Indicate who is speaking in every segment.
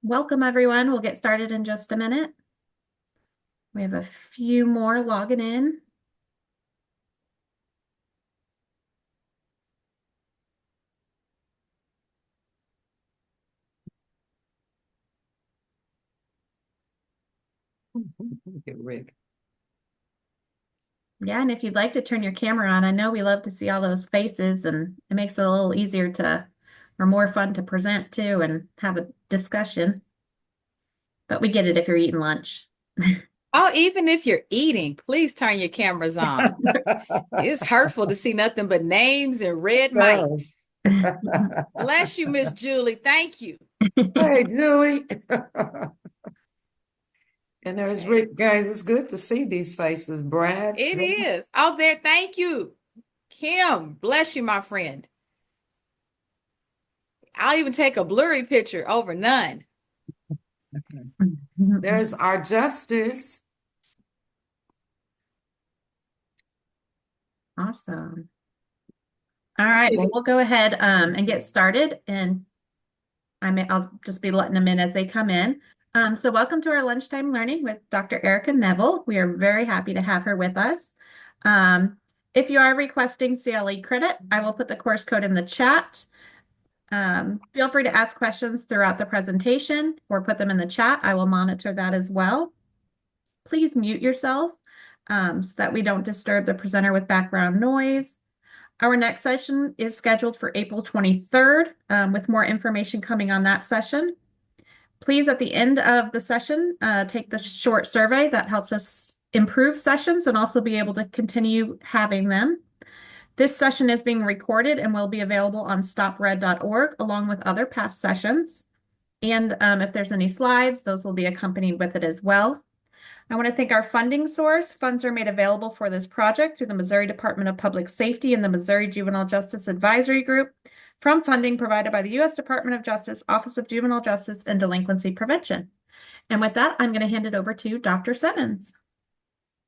Speaker 1: Welcome, everyone. We'll get started in just a minute. We have a few more logging in.
Speaker 2: Look at Rick.
Speaker 1: Yeah, and if you'd like to turn your camera on, I know we love to see all those faces, and it makes it a little easier or more fun to present to and have a discussion. But we get it if you're eating lunch.
Speaker 3: Oh, even if you're eating, please turn your cameras on. It's hurtful to see nothing but names and red
Speaker 2: Oh.
Speaker 3: mics. Bless you, Miss Julie. Thank you.
Speaker 2: Hey, Julie. And there's Rick. Guys, it's good to see these faces. Brad.
Speaker 3: It is. Oh, there. Thank you. Kim, bless you, my friend. I'll even take a blurry picture over none.
Speaker 2: There's our Justice.
Speaker 1: Awesome. All right, well, we'll go ahead and get started, and I'll just be letting them in as they come in. So welcome to our Lunchtime Learning with Dr. Eryca Neville. We are very happy to have her with us. If you are requesting CLE credit, I will put the course code in the chat. Feel free to ask questions throughout the presentation or put them in the chat. I will monitor that as well. Please mute yourself so that we don't disturb the presenter with background noise. Our next session is scheduled for April 23rd, with more information coming on that session. Please, at the end of the session, take the short survey that helps us improve sessions and also be able to continue having them. This session is being recorded and will be available on stopRED.org along with other past sessions. And if there's any slides, those will be accompanied with it as well. I want to thank our funding source. Funds are made available for this project through the Missouri Department of Public Safety and the Missouri Juvenile Justice Advisory Group from funding provided by the U.S. Department of Justice, Office of Juvenile Justice and Delinquency Prevention. And with that, I'm going to hand it over to Dr. Simmons.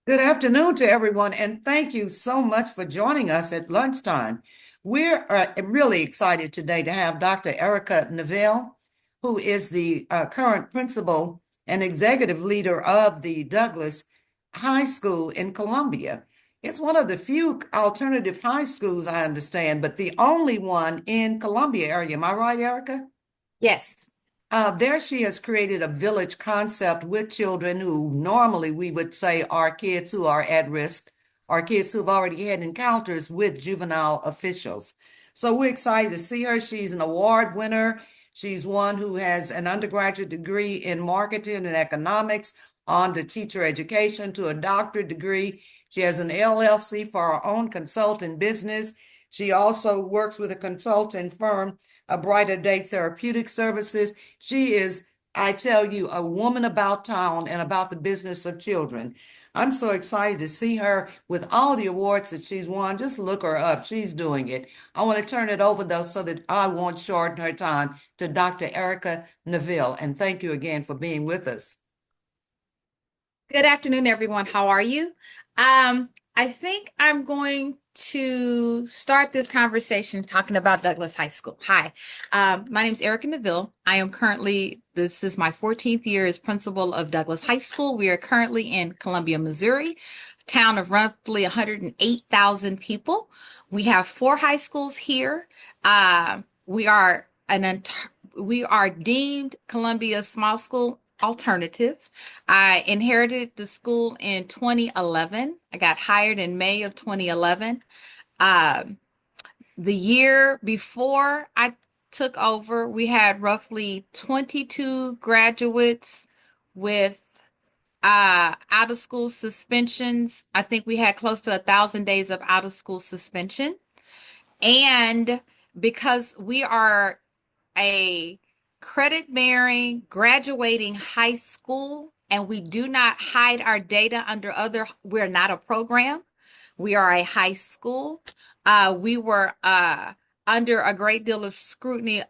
Speaker 2: Good afternoon to everyone, and thank you so much for joining us at lunchtime. We're really excited today to have Dr. Eryca Neville, who is the current principal and executive leader of the Douglas High School in Columbia. It's one of the few alternative high schools, I understand, but the only one in Columbia area. Am I right, Eryca?
Speaker 3: Yes.
Speaker 2: There she has created a village concept with children who normally we would say are kids who are at risk, or kids who've already had encounters with juvenile officials. So we're excited to see her. She's an award winner. She's one who has an undergraduate degree in marketing and economics, on to teacher education, to a doctorate degree. She has an LLC for her own consulting business. She also works with a consulting firm, a Brighter Day Therapeutic Services. She is, I tell you, a woman about town and about the business of children. I'm so excited to see her with all the awards that she's won. Just look her up. She's doing it. I want to turn it over, though, so that I won't shorten her time, to Dr. Eryca Neville. And thank you again for being with us.
Speaker 3: Good afternoon, everyone. How are you? I think I'm going to start this conversation talking about Douglas High School. Hi, my name is Eryca Neville. This is my 14th year as principal of Douglas High School. We are currently in Columbia, Missouri, a town of roughly 108,000 people. We have 4 high schools here. We are deemed Columbia Small School Alternative. I inherited the school in 2011. I got hired in May of 2011. Um, the year before I took over, we had roughly 22 graduates with out of school suspensions. I think we had close to 1,000 days of out of school suspension. And because we are a credit bearing, graduating high school, and we do not hide our data we're not a program. We are a high school. We were under a great deal of scrutiny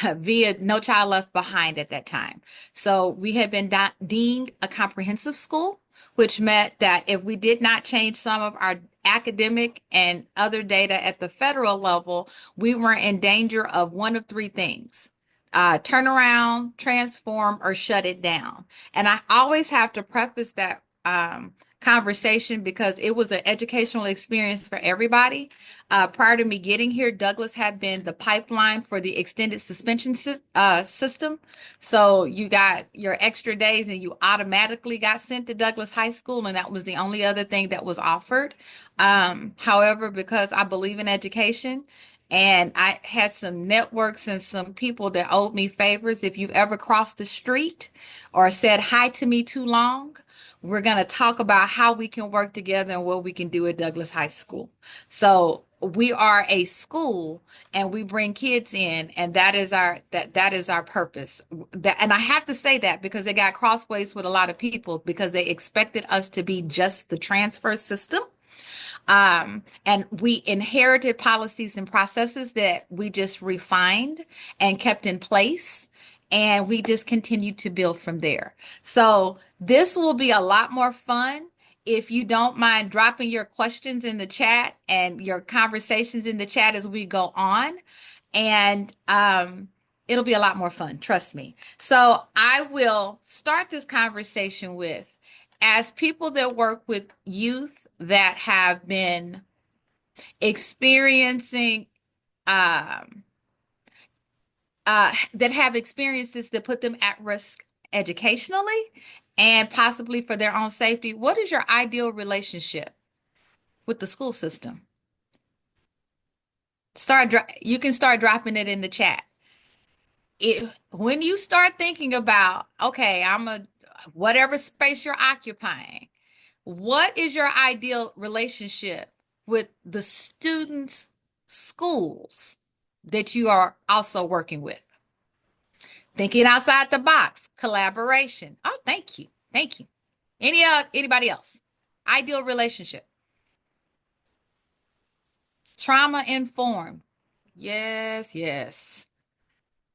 Speaker 3: via No Child Left Behind at that time. So we had been deemed a comprehensive school, which meant that if we did not change some of our academic and other data at the federal level, we were in danger of one of 3 things: turn around, transform, or shut it down. And I always have to preface that conversation because it was an educational experience for everybody. Prior to me getting here, Douglas had been the pipeline for the extended suspension system. So you got your extra days and you automatically got sent to Douglas High School, and that was the only other thing that was offered. However, because I believe in education, and I had some networks and some people that owed me favors. If you've ever crossed the street or said hi to me too long, we're going to talk about how we can work together and what we can do at Douglas High School. So we are a school and we bring kids in, and that is our purpose. And I have to say that because they got crossways with a lot of people because they expected us to be just the transfer system. And we inherited policies and processes that we just refined and kept in place. And we just continue to build from there. So this will be a lot more fun. If you don't mind dropping your questions in the chat and your conversations in the chat as we go on, and it'll be a lot more fun, trust me. So I will start this conversation with, as people that work with youth that have been experiencing um, that have experiences that put them at risk educationally and possibly for their own safety, what is your ideal relationship with the school system? You can start dropping it in the chat. When you start thinking about, okay, whatever space you're occupying, what is your ideal relationship with the students' schools that you are also working with? Thinking outside the box, collaboration. Oh, thank you. Thank you. Anybody else? Ideal relationship. Trauma informed. Yes, yes.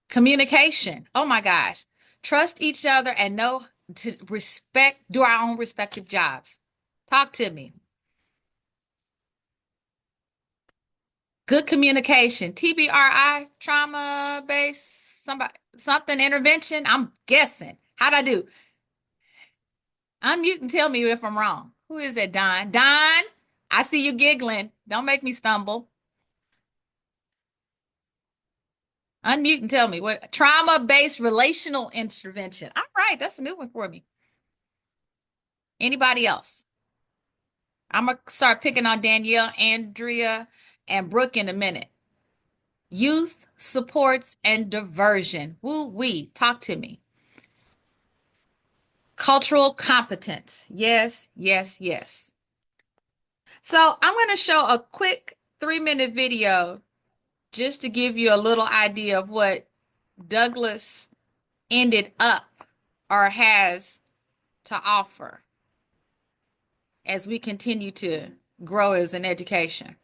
Speaker 3: Communication. Oh my gosh. Trust each other and know to do our own respective jobs. Talk to me. Good communication. TBRI, trauma based, something intervention. I'm guessing. How'd I do? Unmute and tell me if I'm wrong. Who is that, Don? Don, I see you giggling. Don't make me stumble. Unmute and tell me what trauma-based relational intervention. All right, that's a new one for me. Anybody else? I'm gonna start picking on Danielle, Andrea, and Brooke in a minute. Youth supports and diversion. Woo-wee. Talk to me. Cultural competence. Yes, yes, yes. So I'm going to show a quick 3-minute video just to give you a little idea of what Douglas ended up or has to offer as we continue to grow as an education.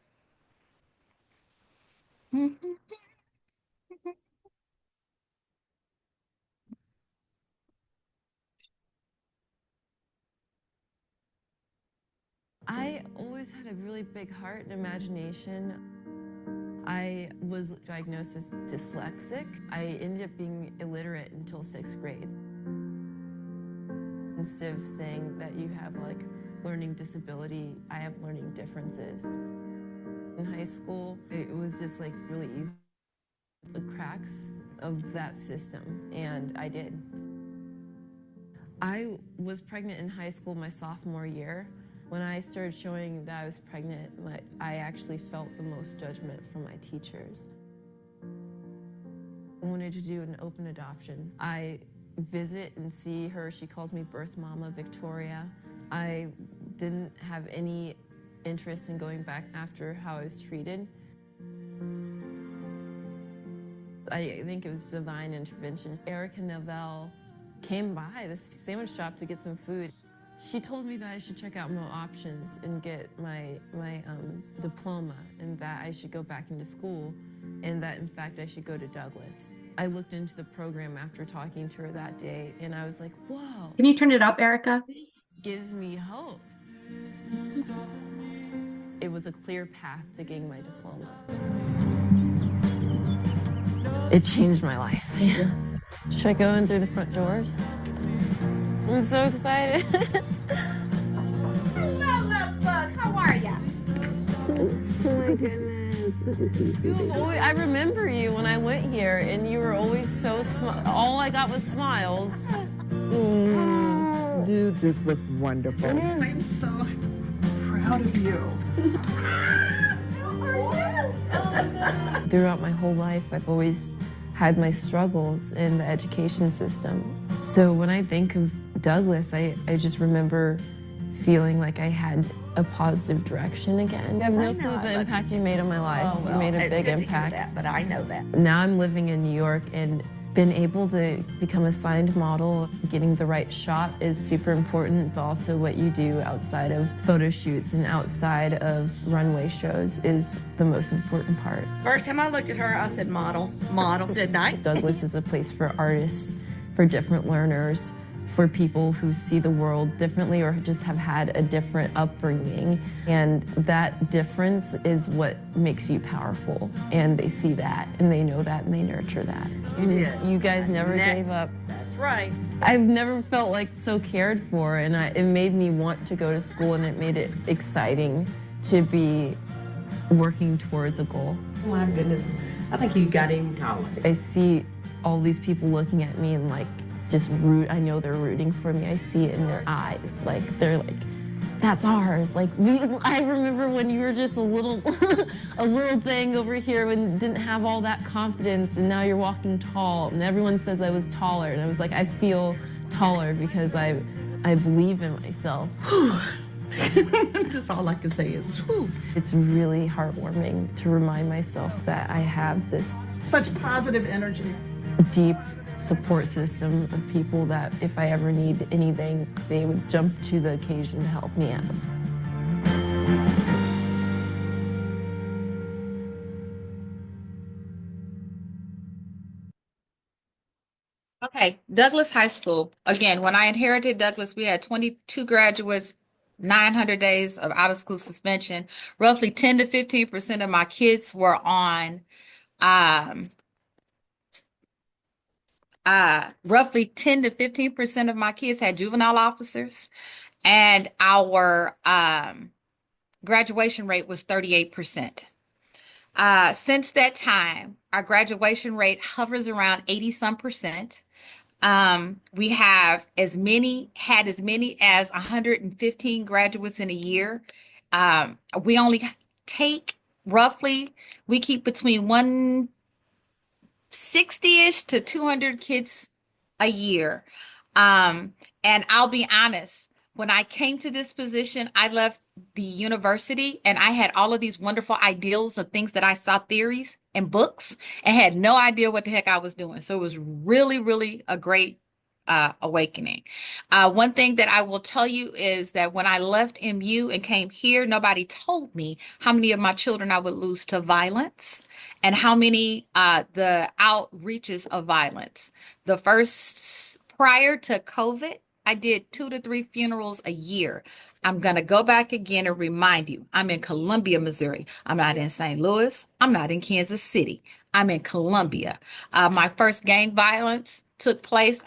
Speaker 4: I always had a really big heart and imagination. I was diagnosed as dyslexic. I ended up being illiterate until 6th grade. Instead of saying that you have like learning disability, I have learning differences. In high school, it was just like really easy, the cracks of that system, and I did. I was pregnant in high school my sophomore year. When I started showing that I was pregnant, I actually felt the most judgment from my teachers. I wanted to do an open adoption. I visit and see her. She calls me birth mama Victoria. I didn't have any interest in going back after how I was treated. I think it was divine intervention. Eryca Neville came by this sandwich shop to get some food. She told me that I should check out more options and get my diploma, and that I should go back into school, and that in fact I should go to Douglas. I looked into the program after talking to her that day, and I was like, whoa.
Speaker 1: Can you turn it up, Eryca?
Speaker 4: This gives me hope. It was a clear path to getting my diploma. It changed my life. Should I go in through the front doors? I'm so excited.
Speaker 3: Hello, little bug. How are ya?
Speaker 4: Oh my goodness. Good to see you. I remember you when I went here, and you were always so all I got was smiles.
Speaker 5: You just look wonderful.
Speaker 6: I'm so proud of you.
Speaker 4: Throughout my whole life, I've always had my struggles in the education system. So when I think of Douglas, I just remember feeling like I had a positive direction again. You have no clue the impact you made on my life.
Speaker 6: Oh, well,
Speaker 4: you made a
Speaker 6: it's
Speaker 4: big
Speaker 6: good to hear
Speaker 4: impact.
Speaker 6: that, but I know that.
Speaker 4: Now I'm living in New York and been able to become a signed model. Getting the right shot is super important, but also what you do outside of photo shoots and outside of runway shows is the most important part.
Speaker 6: First time I looked at her, I said, model, didn't I?
Speaker 4: Douglas is a place for artists, for different learners, for people who see the world differently or just have had a different upbringing. And that difference is what makes you powerful. And they see that, and they know that, and they nurture that.
Speaker 6: You did.
Speaker 4: You guys never gave up.
Speaker 6: That's right.
Speaker 4: I've never felt like so cared for, and it made me want to go to school, and it made it exciting to be working towards a goal.
Speaker 7: My goodness, I think you got even taller.
Speaker 4: I see all these people looking at me and like just I know they're rooting for me. I see it in their eyes. Like they're like, that's ours. Like I remember when you were just a little a little thing over here and didn't have all that confidence, and now you're walking tall and everyone says I was taller, and I was like, I feel taller because I believe in myself.
Speaker 7: That's all I can say is, whew.
Speaker 4: It's really heartwarming to remind myself that I have this
Speaker 6: Such positive energy.
Speaker 4: deep support system of people that if I ever need anything, they would jump to the occasion to help me out.
Speaker 3: Okay, Douglas High School. Again, when I inherited Douglas, we had 22 graduates, 900 days of out of school suspension. Roughly 10 to 15% of my kids were on roughly 10 to 15% of my kids had juvenile officers, and our graduation rate was 38%. Since that time, our graduation rate hovers around 80 some percent. We have had as many as 115 graduates in a year. We only take we keep between 160-ish to 200 kids a year. And I'll be honest, when I came to this position, I left the university and I had all of these wonderful ideals of things that I saw theories and books and had no idea what the heck I was doing. So it was really, really a great awakening. One thing that I will tell you is that when I left MU and came here, nobody told me how many of my children I would lose to violence and how many the outreaches of violence. Prior to COVID, I did 2 to 3 funerals a year. I'm going to go back again and remind you, I'm in Columbia, Missouri. I'm not in St. Louis. I'm not in Kansas City. I'm in Columbia. My first gang violence took place.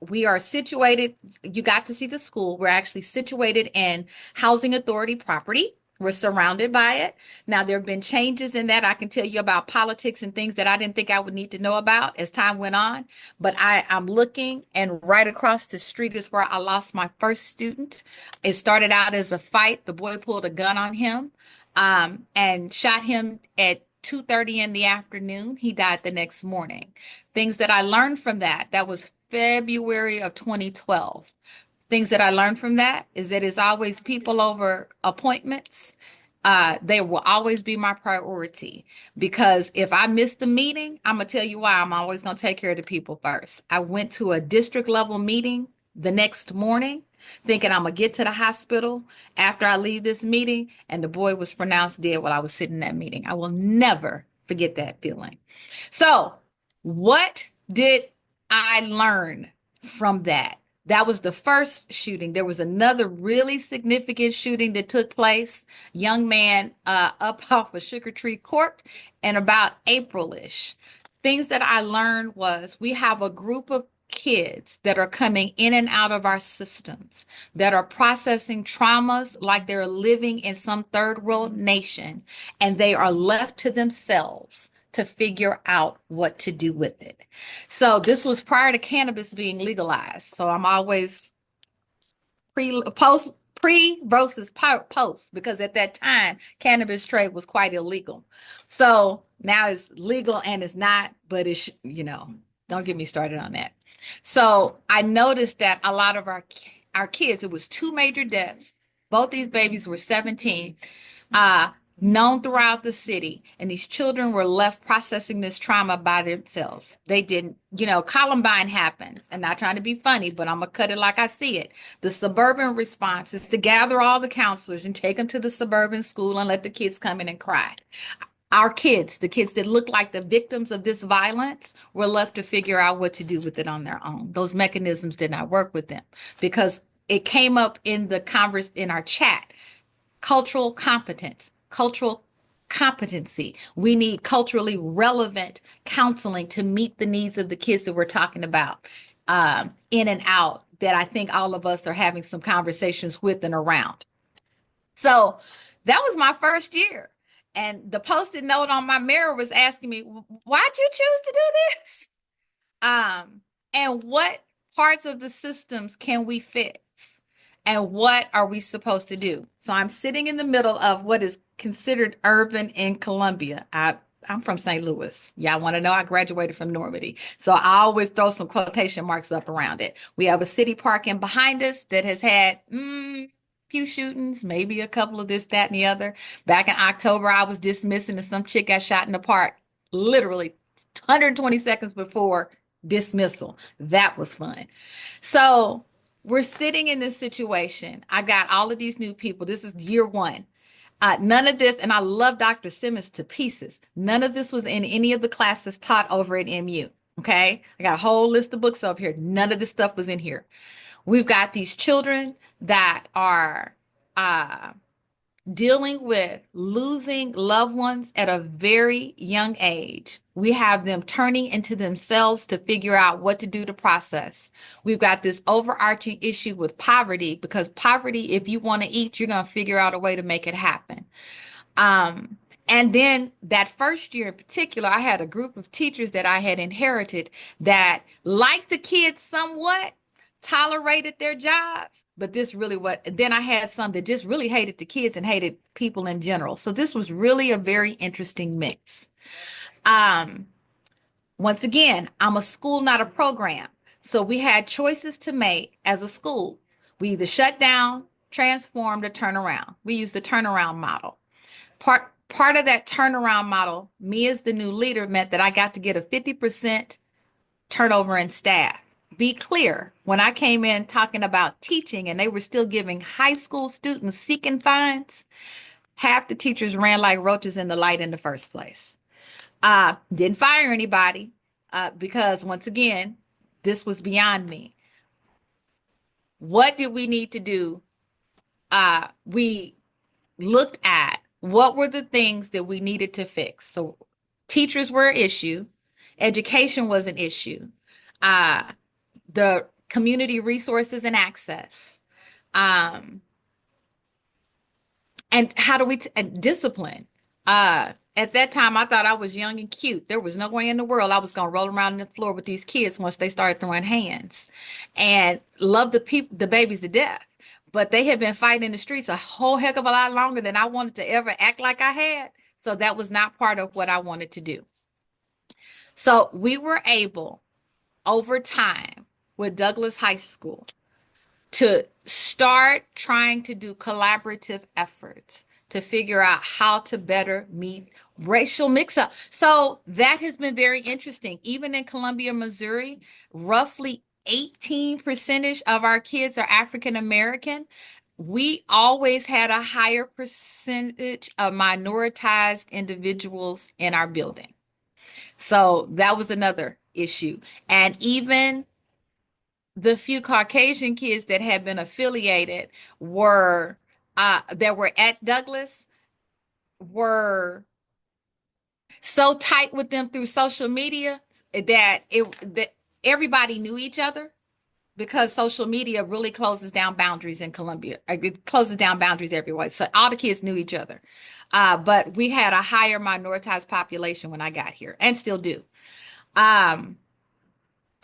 Speaker 3: We are situated, you got to see the school. We're actually situated in housing authority property. We're surrounded by it. Now, there have been changes in that. I can tell you about politics and things that I didn't think I would need to know about as time went on. But I'm looking, and right across the street is where I lost my first student. It started out as a fight. The boy pulled a gun on him and shot him at 2:30 in the afternoon. He died the next morning. Things that I learned from that was February of 2012. Things that I learned from that is that it's always people over appointments. They will always be my priority because if I miss the meeting, I'm going to tell you why. I'm always going to take care of the people first. I went to a district level meeting the next morning thinking I'm going to get to the hospital after I leave this meeting, and the boy was pronounced dead while I was sitting in that meeting. I will never forget that feeling. So what did I learn from that? That was the first shooting. There was another really significant shooting that took place. Young man up off of Sugar Tree Court in about April-ish. things that I learned was we have a group of kids that are coming in and out of our systems that are processing traumas like they're living in some third world nation, and they are left to themselves to figure out what to do with it. So this was prior to cannabis being legalized. So I'm always pre versus post, because at that time cannabis trade was quite illegal. So now it's legal and it's not, but it's, don't get me started on that. So I noticed that a lot of our kids, it was two major deaths. Both these babies were 17. uh, Known throughout the city. And these children were left processing this trauma by themselves. They didn't, Columbine happens. And not trying to be funny, but I'm going to cut it like I see it. The suburban response is to gather all the counselors and take them to the suburban school and let the kids come in and cry. Our kids, the kids that look like the victims of this violence, were left to figure out what to do with it on their own. Those mechanisms did not work with them because it came up in the converse in our chat. Cultural competence, cultural competency. We need culturally relevant counseling to meet the needs of the kids that we're talking about, in and out, that I think all of us are having some conversations with and around. So that was my first year. And the post-it note on my mirror was asking me, why'd you choose to do this? And what parts of the systems can we fix? And what are we supposed to do? So I'm sitting in the middle of what is considered urban in Columbia. I'm from St. Louis. Y'all want to know I graduated from Normandy. So I always throw some quotation marks up around it. We have a city park in behind us that has had few shootings, maybe a couple of this, that, and the other. Back in October, I was dismissing and some chick got shot in the park, literally 120 seconds before dismissal. That was fun. So we're sitting in this situation. I got all of these new people. This is year one. None of this, and I love Dr. Simmons to pieces. None of this was in any of the classes taught over at MU. Okay. I got a whole list of books over here. None of this stuff was in here. We've got these children that are dealing with losing loved ones at a very young age. We have them turning into themselves to figure out what to do to process. We've got this overarching issue with poverty, because poverty, if you want to eat, you're going to figure out a way to make it happen. And then that first year in particular, I had a group of teachers that I had inherited that liked the kids somewhat, tolerated their jobs, but this really what, then I had some that just really hated the kids and hated people in general. So this was really a very interesting mix. Once again, I'm a school, not a program. So we had choices to make as a school. We either shut down, transformed, or turn around. We used the turnaround model. Part of that turnaround model, me as the new leader, meant that I got to get a 50% turnover in staff. Be clear, when I came in talking about teaching and they were still giving high school students seeking fines, half the teachers ran like roaches in the light in the first place. Didn't fire anybody because, once again, this was beyond me. What did we need to do? We looked at what were the things that we needed to fix. So teachers were an issue. Education was an issue. The community resources and access. And how do we, discipline. At that time, I thought I was young and cute. There was no way in the world I was going to roll around on the floor with these kids once they started throwing hands, and love the babies to death. But they had been fighting in the streets a whole heck of a lot longer than I wanted to ever act like I had. So that was not part of what I wanted to do. So we were able, over time, with Douglas High School, to start trying to do collaborative efforts to figure out how to better meet racial mix-up. So that has been very interesting. Even in Columbia, Missouri, roughly 18% of our kids are African American. We always had a higher percentage of minoritized individuals in our building. So that was another issue. And even the few Caucasian kids that had been affiliated that were at Douglas were So tight with them through social media that everybody knew each other, because social media really closes down boundaries in Columbia. It closes down boundaries everywhere. So all the kids knew each other. But we had a higher minoritized population when I got here, and still do. Um,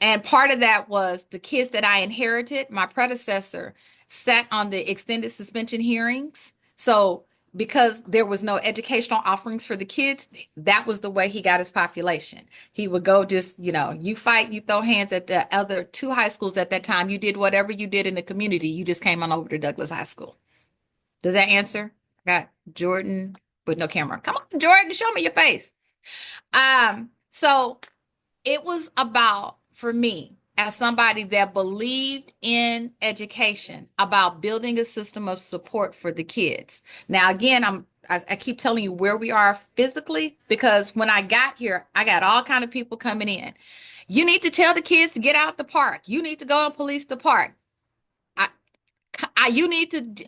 Speaker 3: and part of that was the kids that I inherited. My predecessor sat on the extended suspension hearings. So because there was no educational offerings for the kids, that was the way he got his population. He would go just, you fight, you throw hands at the other two high schools at that time. You did whatever you did in the community. You just came on over to Douglas High School. Does that answer? Got Jordan with no camera. Come on, Jordan, show me your face. So it was about, for me, as somebody that believed in education, about building a system of support for the kids. Now, again, I keep telling you where we are physically, because when I got here, I got all kind of people coming in. You need to tell the kids to get out the park. You need to go and police the park. You need to.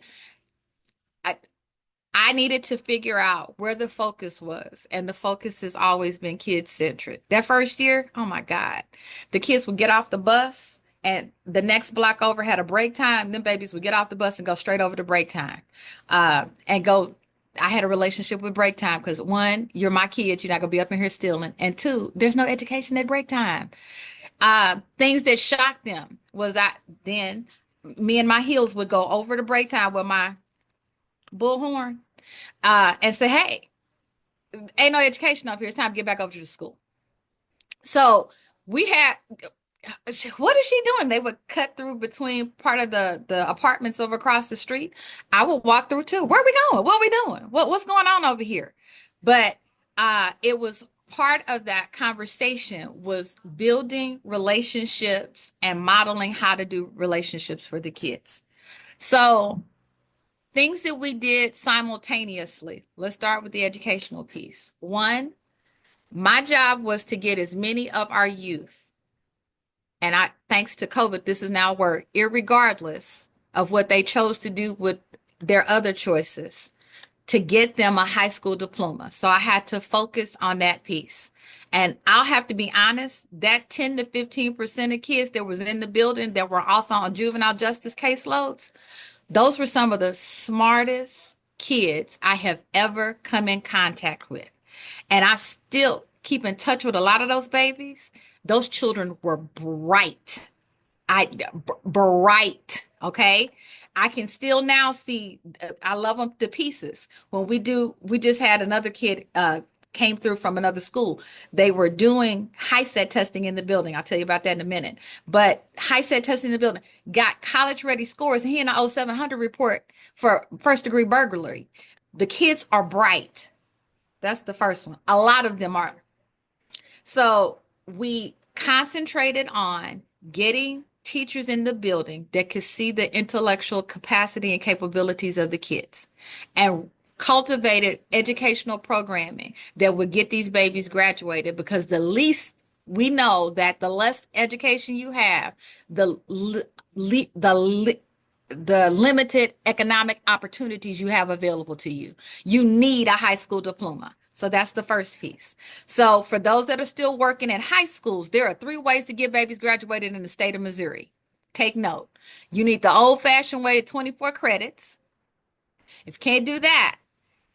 Speaker 3: I needed to figure out where the focus was, and the focus has always been kid centric. That first year, oh my God, the kids would get off the bus, and the next block over had a break time. Them babies would get off the bus and go straight over to break time, and go. I had a relationship with break time because, one, you're my kids, you're not gonna be up in here stealing, and two, there's no education at break time. Things that shocked them was that then me and my heels would go over to break time with my bullhorn, and say, hey, ain't no education up here. It's time to get back over to the school. So we had, what is she doing? They would cut through between part of the apartments over across the street. I would walk through too. Where are we going? What are we doing? What's going on over here? But it was part of that conversation was building relationships and modeling how to do relationships for the kids. So things that we did simultaneously. Let's start with the educational piece. One, my job was to get as many of our youth, and thanks to COVID, this is now a word, irregardless of what they chose to do with their other choices, to get them a high school diploma. So I had to focus on that piece. And I'll have to be honest, that 10 to 15% of kids that was in the building that were also on juvenile justice caseloads, those were some of the smartest kids I have ever come in contact with. And I still keep in touch with a lot of those babies. Those children were bright. Bright, okay? I can still now see, I love them to pieces. We just had another kid came through from another school. They were doing high set testing in the building. I'll tell you about that in a minute. But high set testing in the building, got college ready scores, and he in the 0700 report for first degree burglary. The kids are bright. That's the first one. A lot of them are. So we concentrated on getting teachers in the building that could see the intellectual capacity and capabilities of the kids, and cultivated educational programming that would get these babies graduated, because the least we know that the less education you have, the limited economic opportunities you have available to you. You need a high school diploma. So that's the first piece. So for those that are still working in high schools, there are 3 ways to get babies graduated in the state of Missouri. Take note. You need the old-fashioned way of 24 credits. If you can't do that,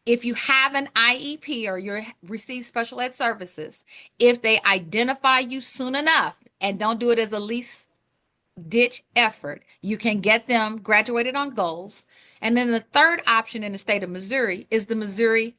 Speaker 3: if you have an IEP or you receive special ed services, if they identify you soon enough and don't do it as a least ditch effort, you can get them graduated on goals. And then the third option in the state of Missouri is the Missouri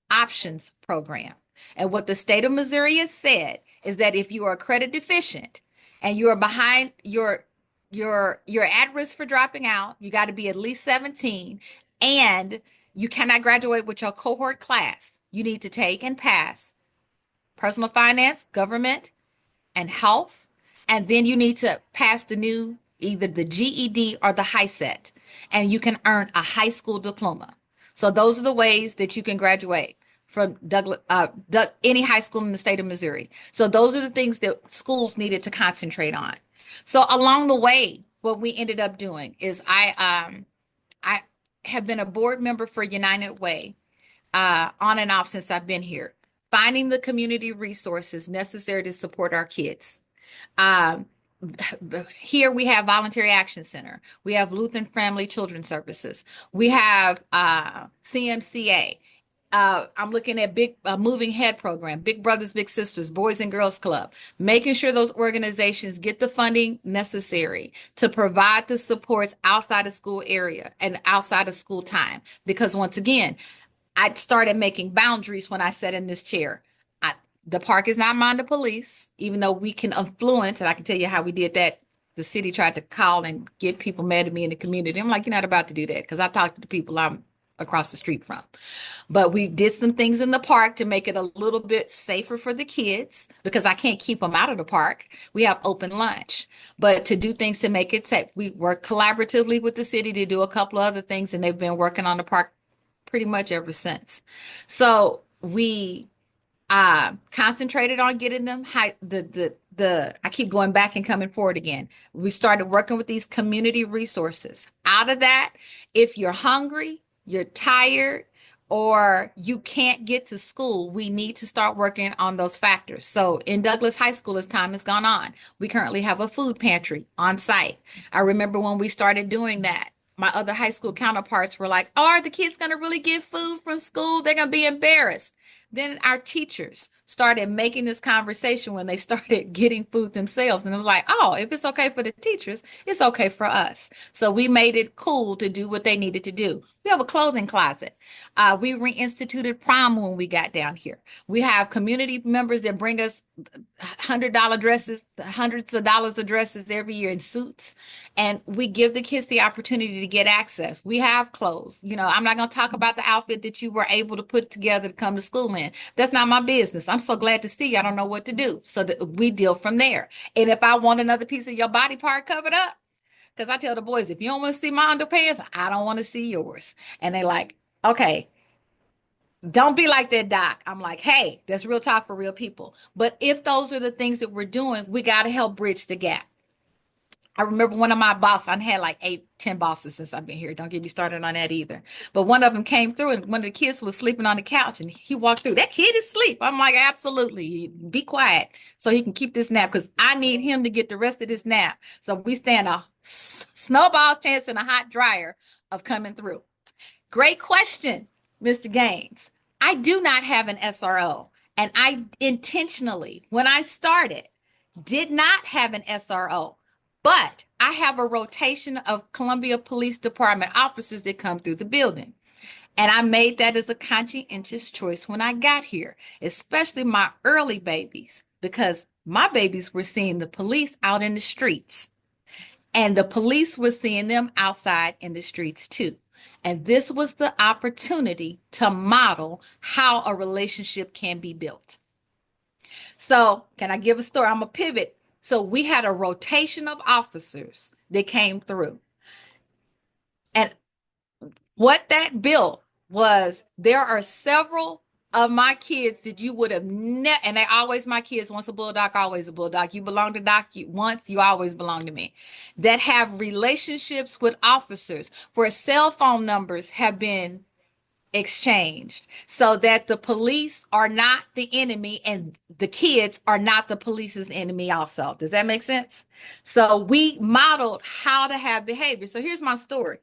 Speaker 3: Options Program. And what the state of Missouri has said is that if you are credit deficient and you are behind, you're at risk for dropping out, you got to be at least 17, and you cannot graduate with your cohort class. You need to take and pass personal finance, government, and health. And then you need to pass the new, either the GED or the high set, and you can earn a high school diploma. So those are the ways that you can graduate from any high school in the state of Missouri. So those are the things that schools needed to concentrate on. So along the way, what we ended up doing is I have been a board member for United Way on and off since I've been here. finding the community resources necessary to support our kids. Um, Here we have Voluntary Action Center. We have Lutheran Family Children's Services. We have CMCA. I'm looking at big moving head program, Big Brothers Big Sisters, Boys and Girls Club, making sure those organizations get the funding necessary to provide the supports outside of school area and outside of school time. Because once again, I started making boundaries when I sat in this chair. I, the park is not mine, the police, even though we can influence, and I can tell you how we did that. The city tried to call and get people mad at me in the community. I'm like, you're not about to do that because I talked to the people I'm across the street from. But we did some things in the park to make it a little bit safer for the kids because I can't keep them out of the park. We have open lunch, but to do things to make it safe. We work collaboratively with the city to do a couple of other things, and they've been working on the park pretty much ever since. So we concentrated on getting them high, I keep going back and coming forward again. We started working with these community resources. Out of that, if you're hungry, you're tired, or you can't get to school, we need to start working on those factors. So in Douglas High School, as time has gone on, we currently have a food pantry on site. I remember when we started doing that, my other high school counterparts were like, oh, are the kids going to really get food from school? They're going to be embarrassed. Then our teachers started making this conversation when they started getting food themselves. And it was like, oh, if it's okay for the teachers, it's okay for us. So we made it cool to do what they needed to do. We have a clothing closet. We reinstituted prom when we got down here. We have community members that bring us $100 dresses, hundreds of dollars of dresses every year in suits. And we give the kids the opportunity to get access. We have clothes. You know, I'm not going to talk about the outfit that you were able to put together to come to school in. That's not my business. I'm so glad to see you. I don't know what to do. So that we deal from there. And if I want another piece of your body part covered up, because I tell the boys, if you don't want to see my underpants, I don't want to see yours. And they like, okay, don't be like that, doc. I'm like, hey, that's real talk for real people. But if those are the things that we're doing, we got to help bridge the gap. I remember one of my bosses, I had like 8, 10 bosses since I've been here. Don't get me started on that either. But one of them came through and one of the kids was sleeping on the couch and he walked through. That kid is asleep. I'm like, absolutely. Be quiet so he can keep this nap because I need him to get the rest of this nap. So we stand a snowball's chance in a hot dryer of coming through. Great question, Mr. Gaines. I do not have an SRO. And I intentionally, when I started, did not have an SRO. But I have a rotation of Columbia Police Department officers that come through the building. And I made that as a conscientious choice when I got here, especially my early babies, because my babies were seeing the police out in the streets. And the police were seeing them outside in the streets too. And this was the opportunity to model how a relationship can be built. So, can I give a story? I'm a pivot. So, we had a rotation of officers that came through. And what that built was there are several of my kids that you would have never, and they always my kids, once a bulldog, always a bulldog. You belong to Doc once, you always belong to me. That have relationships with officers where cell phone numbers have been exchanged so that the police are not the enemy and the kids are not the police's enemy also. Does that make sense? So we modeled how to have behavior. So here's my story.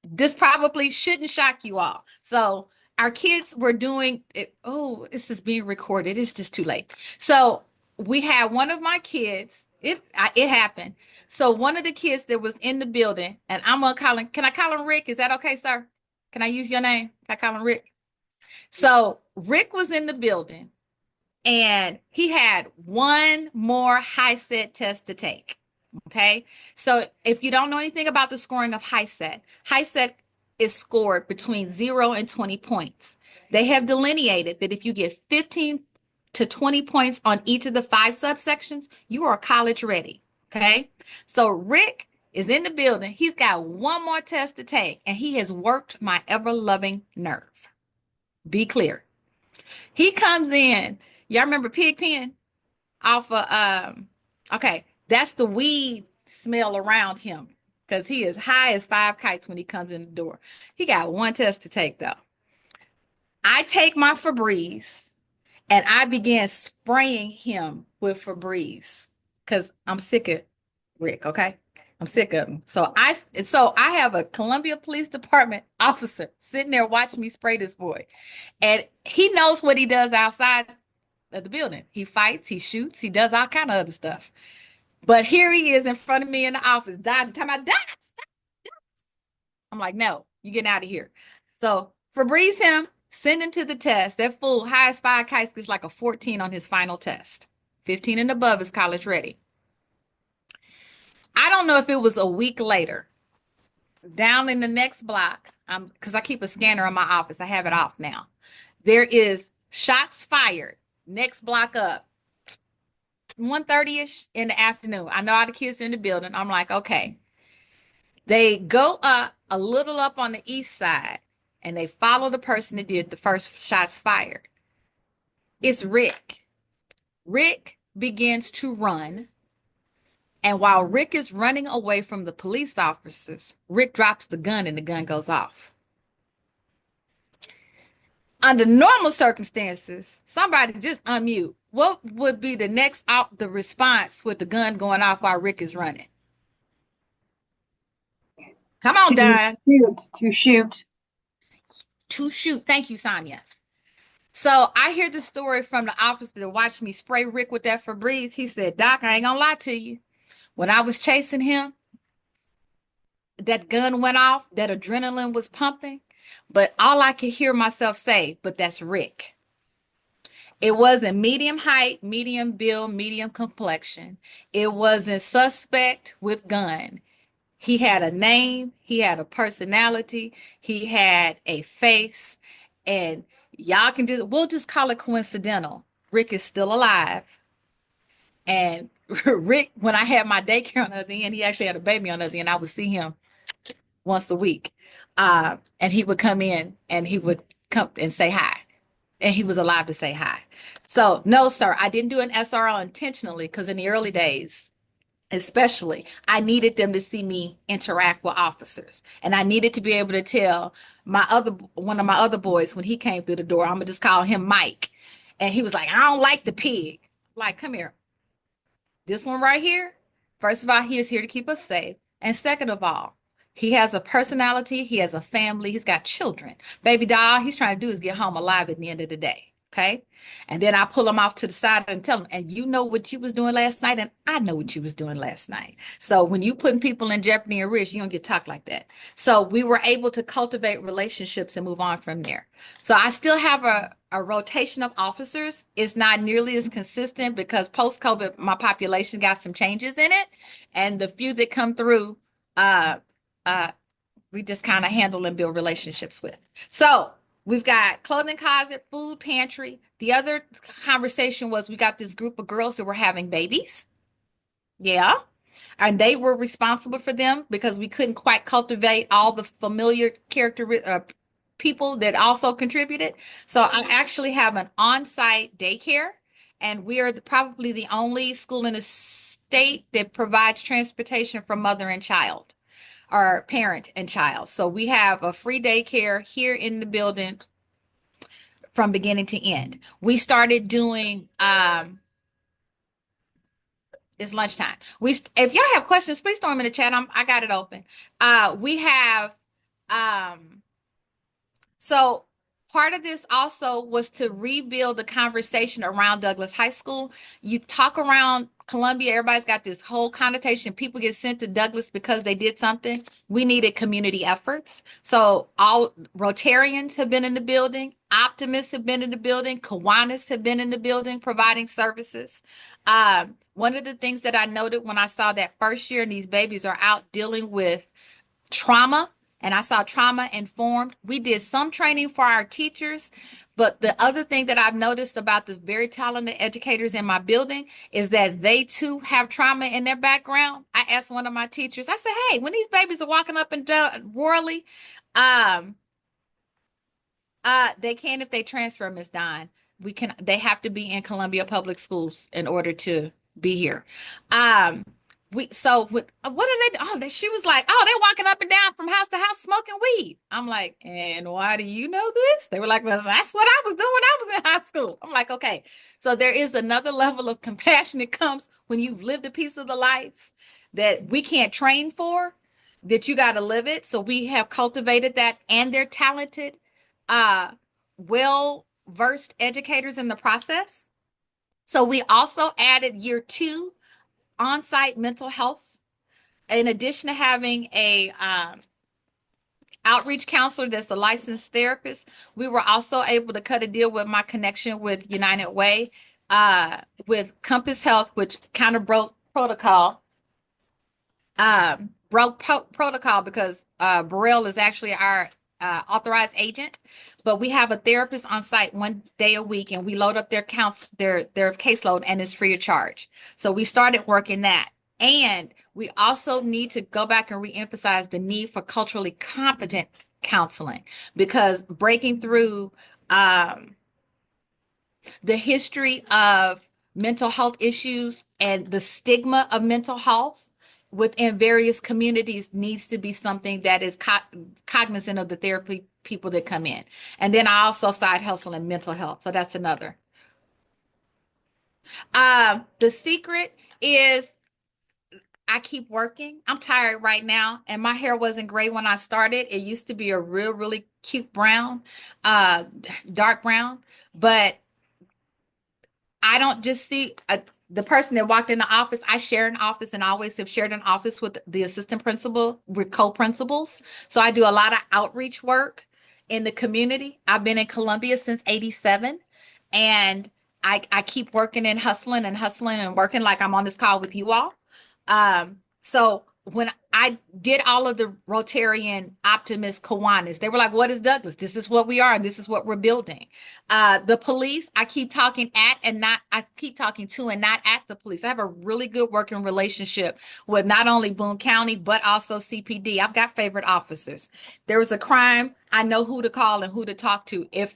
Speaker 3: This probably shouldn't shock you all. So our kids were doing it. Oh, this is being recorded. It's just too late. So we had one of my kids. It happened. So one of the kids that was in the building, and I'm gonna call him. Can I call him Rick? Is that okay, sir? Can I use your name? Can I call him Rick? So Rick was in the building, and he had one more high set test to take. Okay. So if you don't know anything about the scoring of high set is scored between 0 and 20 points. They have delineated that if you get 15 to 20 points on each of the 5 subsections, you are college ready. Okay. So Rick is in the building. He's got one more test to take, and he has worked my ever loving nerve. Be clear. He comes in. Y'all remember Pigpen off of okay, that's the weed smell around him because he is high as 5 kites when he comes in the door. He got one test to take though. I take my Febreze and I began spraying him with Febreze because I'm sick of Rick, okay? I'm sick of him. So I have a Columbia Police Department officer sitting there watching me spray this boy. And he knows what he does outside of the building. He fights, he shoots, he does all kind of other stuff. But here he is in front of me in the office, dying, talking about, "Doc, stop." I'm like, no, you getting out of here. So Febreze him, send him to the test. That fool, highest five kites, gets like a 14 on his final test. 15 and above is college ready. I don't know if it was a week later, down in the next block, because I keep a scanner in my office. I have it off now. There is shots fired next block up, 1:30ish in the afternoon. I know all the kids are in the building. I'm like, okay. They go up a little up on the east side and they follow the person that did the first shots fired. It's Rick. Rick begins to run. And while Rick is running away from the police officers, Rick drops the gun and the gun goes off. Under normal circumstances, somebody just unmute. What would be the the response with the gun going off while Rick is running? Come on, Don.
Speaker 8: To shoot.
Speaker 3: To shoot. Thank you, Sonia. So I hear the story from the officer that watched me spray Rick with that Febreze. He said, "Doc, I ain't gonna lie to you. When I was chasing him, that gun went off, that adrenaline was pumping, but all I could hear myself say, but that's Rick." It wasn't medium height, medium build, medium complexion. It wasn't suspect with gun. He had a name, he had a personality, he had a face, and we'll just call it coincidental. Rick is still alive. And Rick, when I had my daycare on the other end, he actually had a baby on the other end. I would see him once a week. And he would come in and he would come and say hi. And he was alive to say hi. So, no, sir, I didn't do an SRL intentionally because in the early days, especially, I needed them to see me interact with officers. And I needed to be able to tell one of my other boys when he came through the door, I'm gonna just call him Mike. And he was like, "I don't like the pig." Like, come here. This one right here, first of all, he is here to keep us safe. And second of all, he has a personality, he has a family, he's got children. Baby doll, he's trying to do is get home alive at the end of the day. Okay. And then I pull him off to the side and tell him, "And you know what you was doing last night, and I know what you was doing last night." So when you putting people in jeopardy and risk, you don't get talked like that. So we were able to cultivate relationships and move on from there. So I still have a rotation of officers. It's not nearly as consistent because post-COVID, my population got some changes in it. And the few that come through, uh, we just kind of handle and build relationships with. So we've got clothing closet, food pantry. The other conversation was we got this group of girls that were having babies. Yeah. And they were responsible for them because we couldn't quite cultivate all the familiar people that also contributed. So I actually have an on-site daycare, and we are probably the only school in the state that provides transportation for mother and child, or parent and child. So we have a free daycare here in the building from beginning to end. We started doing it's lunchtime. If y'all have questions, please throw them in the chat. I got it open. We have so part of this also was to rebuild the conversation around Douglas High School. You talk around Columbia, everybody's got this whole connotation. People get sent to Douglas because they did something. We needed community efforts. So all Rotarians have been in the building. Optimists have been in the building. Kiwanis have been in the building providing services. One of the things that I noted when I saw that first year and these babies are out dealing with trauma, and I saw trauma informed. We did some training for our teachers, but the other thing that I've noticed about the very talented educators in my building is that they too have trauma in their background. I asked one of my teachers, I said, "Hey, when these babies are walking up and down Worley, they can if they transfer, Miss Don. They have to be in Columbia Public Schools in order to be here." what are they? Oh, she was like, oh, they're walking up and down from house to house smoking weed. I'm like, and why do you know this? They were like, well, that's what I was doing when I was in high school. I'm like, okay. So there is another level of compassion that comes when you've lived a piece of the life that we can't train for, that you got to live it. So we have cultivated that, and they're talented, uh, well versed educators in the process. So we also added year 2 on-site mental health. In addition to having a outreach counselor that's a licensed therapist, we were also able to cut a deal with my connection with United Way, with Compass Health, which kind of broke protocol. Protocol because Burrell is actually our authorized agent, but we have a therapist on site 1 day a week, and we load up their their caseload, and it's free of charge. So we started working that. And we also need to go back and reemphasize the need for culturally competent counseling, because breaking through um, the history of mental health issues and the stigma of mental health within various communities needs to be something that is cognizant of the therapy people that come in. And then I also side hustle in mental health. So that's another. The secret is I keep working. I'm tired right now, and my hair wasn't gray when I started. It used to be a really cute brown, uh, dark brown, but I don't just see the person that walked in the office. I share an office and always have shared an office with the assistant principal. We're co-principals. So I do a lot of outreach work in the community. I've been in Columbia since 87, and I keep working and hustling and working like I'm on this call with you all. So when I did all of the Rotarian Optimist Kiwanis, they were like, what is Douglas? This is what we are, and this is what we're building. The police, I keep talking at and not, I keep talking to and not at the police. I have a really good working relationship with not only Boone County, but also CPD. I've got favorite officers. There was a crime, I know who to call and who to talk to. If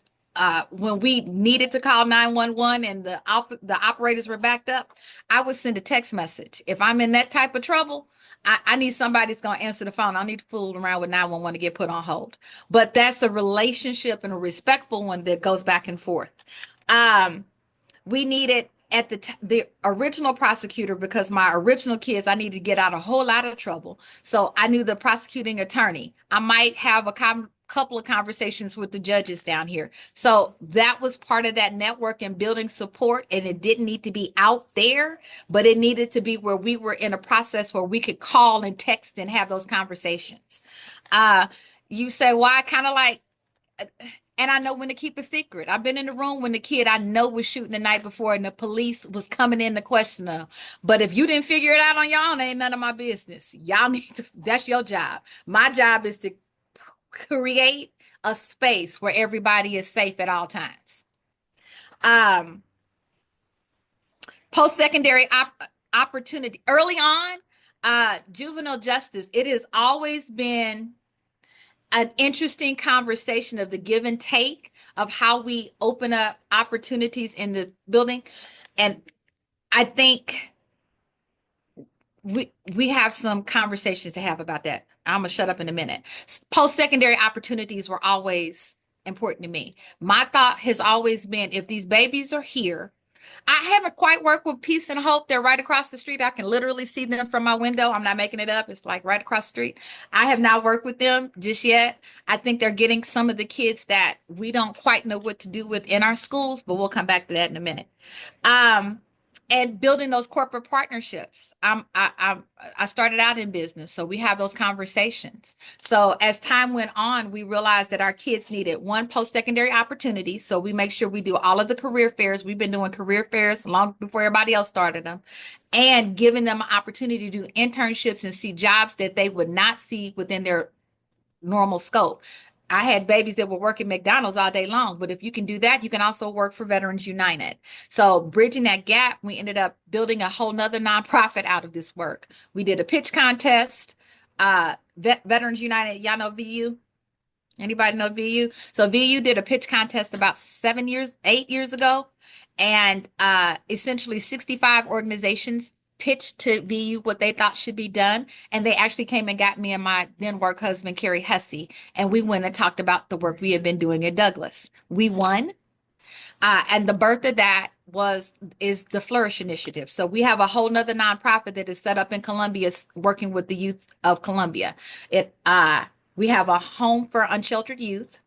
Speaker 3: when we needed to call 911 and the operators were backed up, I would send a text message. If I'm in that type of trouble, I need somebody that's going to answer the phone. I don't need to fool around with 911 to get put on hold. But that's a relationship and a respectful one that goes back and forth. Um, we needed at the original prosecutor, because my original kids, I need to get out a whole lot of trouble. So I knew the prosecuting attorney. I might have a couple of conversations with the judges down here. So that was part of that network and building support. And it didn't need to be out there, but it needed to be where we were in a process where we could call and text and have those conversations. You say, well, I kind of like, and I know when to keep a secret. I've been in the room when the kid I know was shooting the night before and the police was coming in to question them. But if you didn't figure it out on your own, ain't none of my business. Y'all need to, that's your job. My job is to create a space where everybody is safe at all times. Um, Post-secondary opportunity. Early on, juvenile justice, it has always been an interesting conversation of the give and take of how we open up opportunities in the building. And I think we have some conversations to have about that. I'm gonna shut up in a minute. Post-secondary opportunities were always important to me. My thought has always been, if these babies are here, I haven't quite worked with Peace and Hope. They're right across the street. I can literally see them from my window. I'm not making it up. It's like right across the street. I have not worked with them just yet. I think they're getting some of the kids that we don't quite know what to do with in our schools, but we'll come back to that in a minute. Um, and building those corporate partnerships. I started out in business, so we have those conversations. So as time went on, we realized that our kids needed one post-secondary opportunity. So we make sure we do all of the career fairs. We've been doing career fairs long before everybody else started them, and giving them an opportunity to do internships and see jobs that they would not see within their normal scope. I had babies that would work at McDonald's all day long, but if you can do that, you can also work for Veterans United. So bridging that gap, we ended up building a whole nother nonprofit out of this work. We did a pitch contest. Veterans United, y'all know VU? Anybody know VU? So VU did a pitch contest about 8 years ago, and essentially 65 organizations pitched to be what they thought should be done. And they actually came and got me and my then work husband, Kerry Hussey, and we went and talked about the work we had been doing at Douglas. We won. And the birth of that is the Flourish Initiative. So we have a whole nother nonprofit that is set up in Columbia, working with the youth of Columbia. We have a home for unsheltered youth.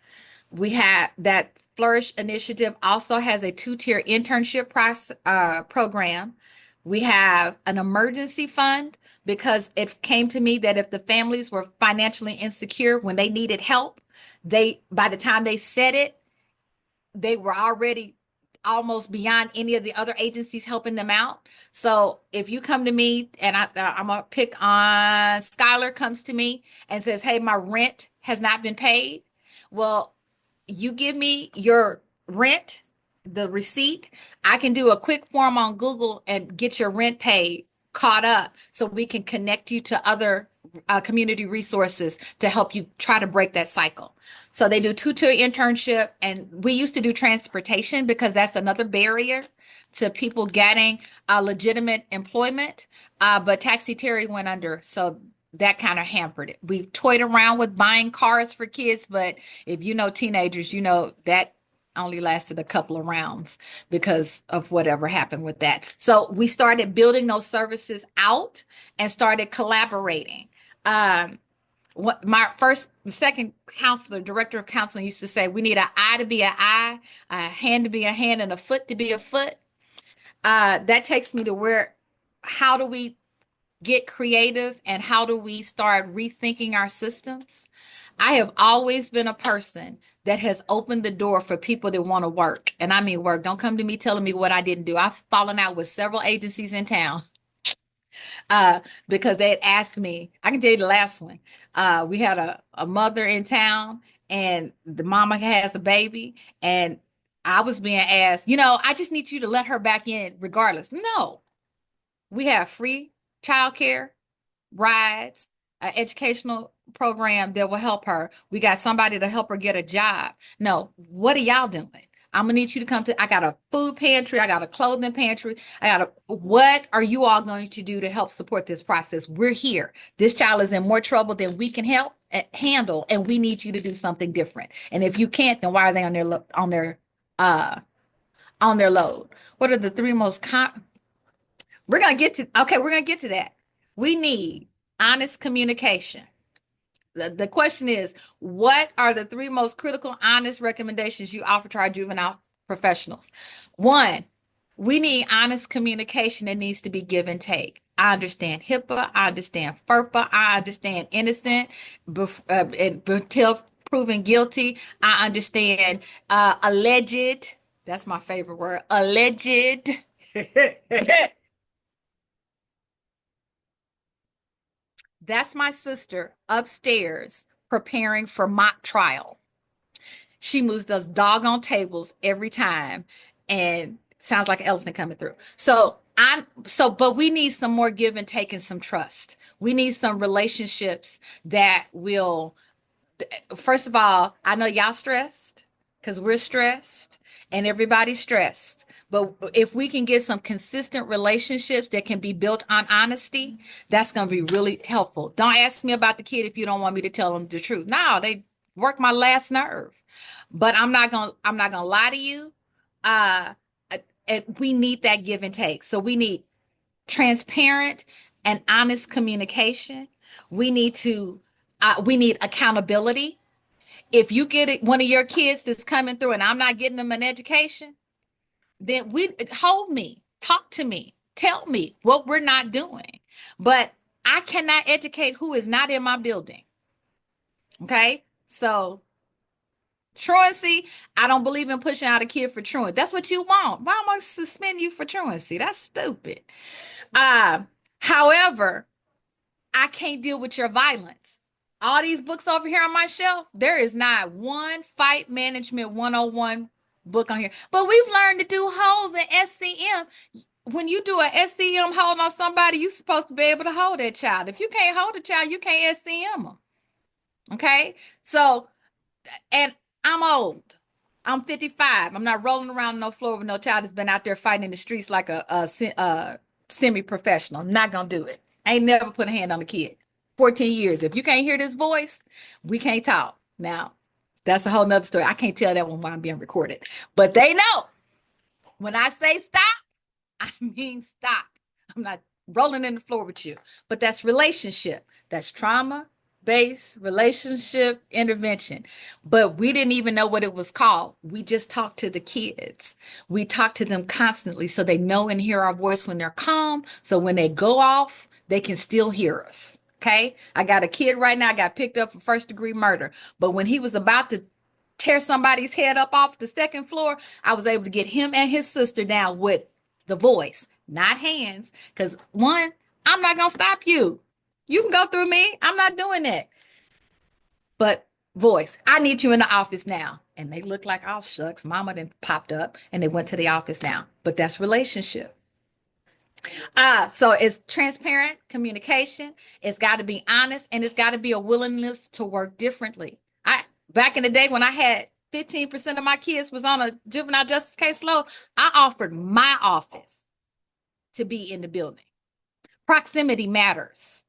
Speaker 3: We have that Flourish Initiative also has a two-tier internship program. We have an emergency fund because it came to me that if the families were financially insecure when they needed help, by the time they said it, they were already almost beyond any of the other agencies helping them out. So if you come to me and I'm gonna pick on Skylar comes to me and says, "Hey, my rent has not been paid." Well, you give me your rent, the receipt. I can do a quick form on Google and get your rent paid, caught up, so we can connect you to other community resources to help you try to break that cycle. So they do two-tier internship, and we used to do transportation because that's another barrier to people getting legitimate employment. But Taxi Terry went under, so that kind of hampered it. We toyed around with buying cars for kids, but if you know teenagers, you know that only lasted a couple of rounds because of whatever happened with that. So we started building those services out and started collaborating. What my second counselor, director of counseling used to say, we need an eye to be an eye, a hand to be a hand, and a foot to be a foot. That takes me to how do we get creative and how do we start rethinking our systems? I have always been a person that has opened the door for people that want to work. And I mean work. Don't come to me telling me what I didn't do. I've fallen out with several agencies in town because they had asked me. I can tell you the last one. We had a mother in town and the mama has a baby. And I was being asked, I just need you to let her back in regardless. No, we have free childcare, rides, an educational program that will help her. We got somebody to help her get a job. No, what are y'all doing? I'm gonna need you to come I got a food pantry, I got a clothing pantry, what are you all going to do to help support this process? We're here. This child is in more trouble than we can help handle, and we need you to do something different. And if you can't, then why are they on their load? What are the three most we're gonna get to we're gonna get to that. We need honest communication. The question is, what are the three most critical, honest recommendations you offer to our juvenile professionals? One, we need honest communication that needs to be give and take. I understand HIPAA, I understand FERPA, I understand innocent until proven guilty. I understand alleged. That's my favorite word, alleged. That's my sister upstairs preparing for mock trial. She moves those doggone tables every time and sounds like an elephant coming through. But we need some more give and take and some trust. We need some relationships that will, first of all, I know y'all stressed because we're stressed and everybody's stressed. But if we can get some consistent relationships that can be built on honesty, that's going to be really helpful. Don't ask me about the kid if you don't want me to tell them the truth. No, they work my last nerve. But I'm not gonna lie to you. Uh, and we need that give and take. So we need transparent and honest communication. We need accountability. If you get one of your kids that's coming through and I'm not getting them an education, then hold me, talk to me, tell me what we're not doing. But I cannot educate who is not in my building. Okay. So truancy, I don't believe in pushing out a kid for truant. That's what you want. Why am I suspend you for truancy? That's stupid. However, I can't deal with your violence. All these books over here on my shelf, there is not one fight management 101 book on here. But we've learned to do holds in SCM. When you do a SCM hold on somebody, you're supposed to be able to hold that child. If you can't hold a child, you can't SCM them. Okay? So, and I'm old. I'm 55. I'm not rolling around no floor with no child that's been out there fighting in the streets like a semi-professional. Not gonna do it. I ain't never put a hand on a kid. 14 years. If you can't hear this voice, we can't talk. Now, that's a whole nother story. I can't tell that one while I'm being recorded. But they know when I say stop, I mean stop. I'm not rolling in the floor with you. But that's relationship. That's trauma-based relationship intervention. But we didn't even know what it was called. We just talked to the kids. We talk to them constantly so they know and hear our voice when they're calm. So when they go off, they can still hear us. Okay. I got a kid right now, got picked up for first-degree murder. But when he was about to tear somebody's head up off the second floor, I was able to get him and his sister down with the voice, not hands. Because one, I'm not going to stop you. You can go through me. I'm not doing that. But voice, I need you in the office now. And they look like, oh, shucks, mama then popped up and they went to the office now. But that's relationship. So it's transparent communication. It's got to be honest, and it's got to be a willingness to work differently. Back in the day when I had 15% of my kids was on a juvenile justice caseload, I offered my office to be in the building. Proximity matters.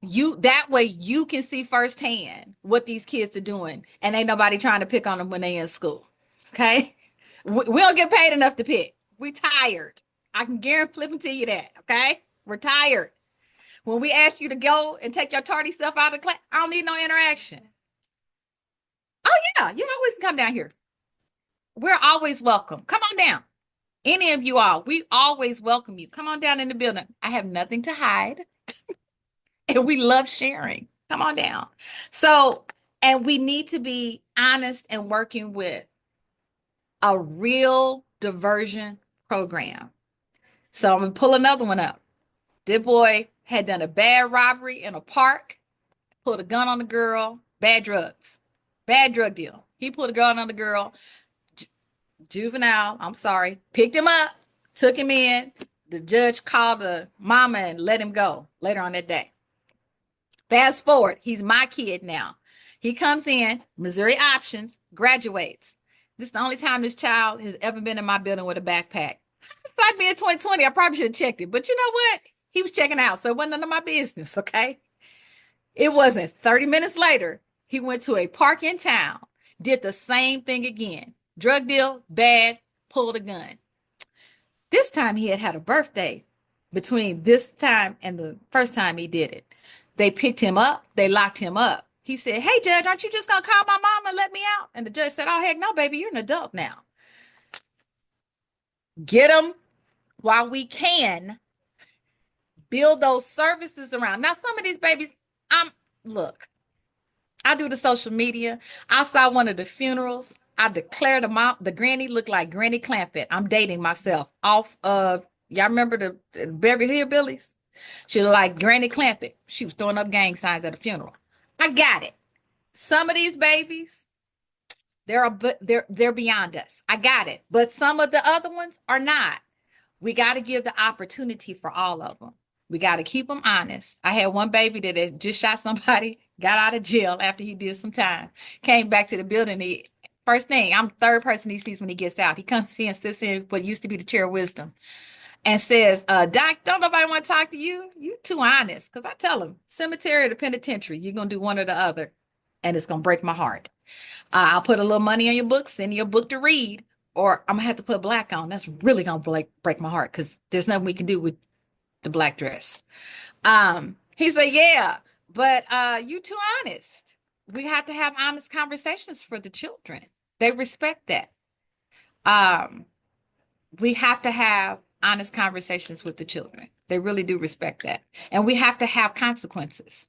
Speaker 3: That way you can see firsthand what these kids are doing, and ain't nobody trying to pick on them when they in school. Okay, we don't get paid enough to pick. We tired. I can guarantee flipping to you that. Okay, we're tired. When we ask you to go and take your tardy stuff out of class, I don't need no interaction. Oh yeah, you always come down here. We're always welcome. Come on down. Any of you all, we always welcome you. Come on down in the building. I have nothing to hide. And we love sharing. Come on down. So, and we need to be honest and working with a real diversion program. So I'm going to pull another one up. This boy had done a bad robbery in a park, pulled a gun on the girl, bad drugs, bad drug deal. He pulled a gun on the girl, juvenile, I'm sorry, picked him up, took him in. The judge called the mama and let him go later on that day. Fast forward, he's my kid now. He comes in, Missouri Options, graduates. This is the only time this child has ever been in my building with a backpack. It's like me in 2020. I probably should have checked it. But you know what? He was checking out, so it wasn't none of my business, okay? It wasn't 30 minutes later, he went to a park in town, did the same thing again. Drug deal, bad, pulled a gun. This time he had a birthday between this time and the first time he did it. They picked him up. They locked him up. He said, hey, judge, aren't you just going to call my mom and let me out? And the judge said, oh, heck no, baby, you're an adult now. Get them while we can. Build those services around. Now, some of these babies, look, I do the social media. I saw one of the funerals. I declared the granny looked like Granny Clampett. I'm dating myself off of, y'all remember the Beverly Hillbillies? She looked like Granny Clampett. She was throwing up gang signs at a funeral. I got it. Some of these babies, they're beyond us. I got it. But some of the other ones are not. We got to give the opportunity for all of them. We got to keep them honest. I had one baby that had just shot somebody, got out of jail after he did some time, came back to the building. First thing, I'm the third person he sees when he gets out. He comes in, sits in what used to be the chair of wisdom, and says, Doc, don't nobody want to talk to you. You too honest. Because I tell him, cemetery or the penitentiary, you're going to do one or the other. And it's going to break my heart. I'll put a little money on your book, send you a book to read, or I'm going to have to put black on. That's really going to break my heart because there's nothing we can do with the black dress. He said, yeah, but you too honest. We have to have honest conversations for the children. They respect that. We have to have honest conversations with the children. They really do respect that. And we have to have consequences.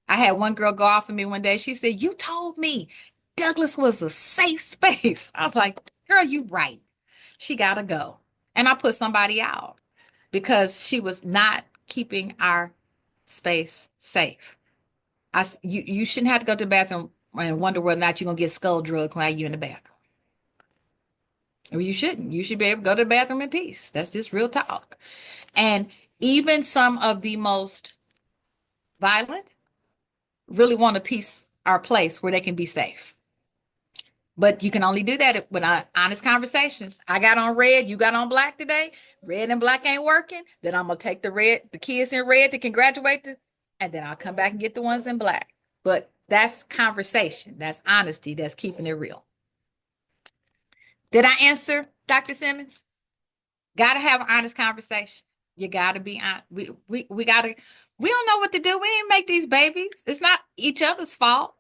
Speaker 3: I had one girl go off of me one day. She said, you told me Douglas was a safe space. I was like, girl, you right. She got to go. And I put somebody out because she was not keeping our space safe. You shouldn't have to go to the bathroom and wonder whether or not you're going to get skull drugged while you're in the bathroom. Or you shouldn't. You should be able to go to the bathroom in peace. That's just real talk. And even some of the most violent really want to piece our place where they can be safe. But you can only do that with honest conversations. I got on red, you got on black today. Red and black ain't working. Then I'm gonna take the kids in red that can graduate, and then I'll come back and get the ones in black. But that's conversation. That's honesty. That's keeping it real. Did I answer, Dr. Simmons? Got to have an honest conversation. You got to be honest. We got to. We don't know what to do. We didn't make these babies. It's not each other's fault.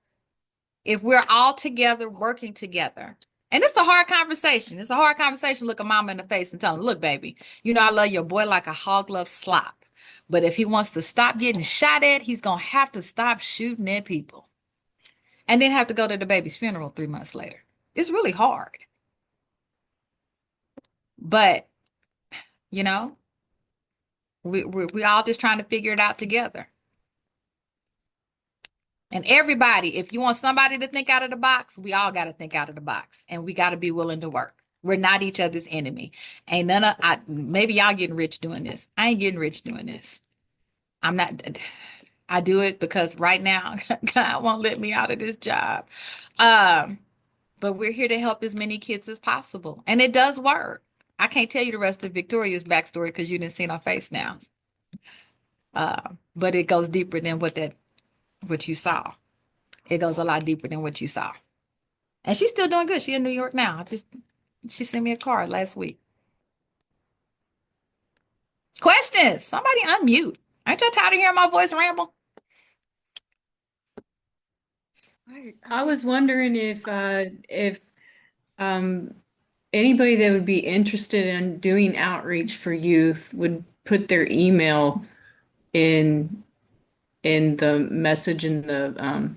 Speaker 3: If we're all together, working together. And it's a hard conversation. It's a hard conversation. Look a mama in the face and tell them, look, baby, you know, I love your boy like a hog loves slop. But if he wants to stop getting shot at, he's going to have to stop shooting at people. And then have to go to the baby's funeral 3 months later. It's really hard. But, you know, we all just trying to figure it out together. And everybody, if you want somebody to think out of the box, we all got to think out of the box, and we got to be willing to work. We're not each other's enemy. Ain't none of maybe y'all getting rich doing this. I ain't getting rich doing this. I'm not. I do it because right now God won't let me out of this job. But we're here to help as many kids as possible, and it does work. I can't tell you the rest of Victoria's backstory because you didn't see her face now. But it goes deeper than what you saw. It goes a lot deeper than what you saw. And she's still doing good. She's in New York now. She sent me a card last week. Questions? Somebody unmute. Aren't y'all tired of hearing my voice ramble?
Speaker 8: I was wondering if anybody that would be interested in doing outreach for youth would put their email in the message in the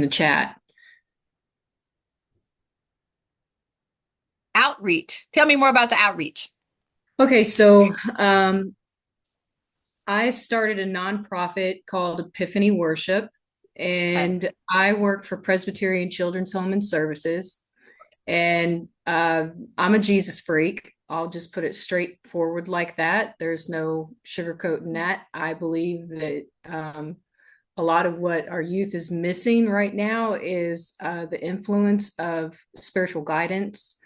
Speaker 8: chat.
Speaker 3: Outreach. Tell me more about the outreach.
Speaker 8: Okay, so I started a nonprofit called Epiphany Worship, and I work for Presbyterian Children's Home and Services. And I'm a Jesus freak. I'll just put it straightforward like that. There's no sugarcoating that. I believe that a lot of what our youth is missing right now is the influence of spiritual guidance.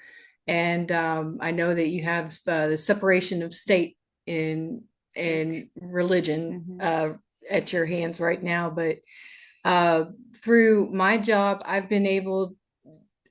Speaker 8: And I know that you have the separation of state in religion at your hands right now, but through my job, I've been able.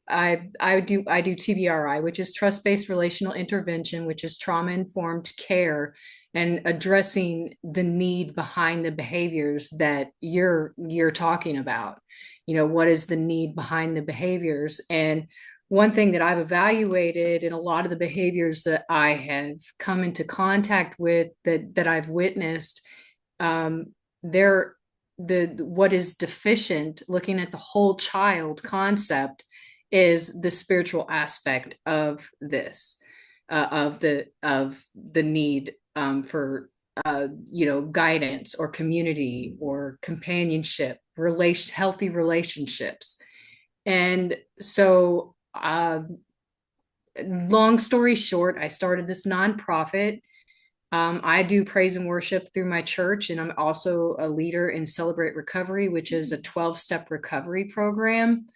Speaker 8: I do TBRI, which is trust-based relational intervention, which is trauma-informed care and addressing the need behind the behaviors that you're talking about. You know, what is the need behind the behaviors? And one thing that I've evaluated in a lot of the behaviors that I have come into contact with that I've witnessed, what is deficient, looking at the whole child concept, is the spiritual aspect of this, of the need for guidance or community or companionship, healthy relationships. And so, long story short, I started this nonprofit. I do praise and worship through my church, and I'm also a leader in Celebrate Recovery, which is a 12-step recovery program.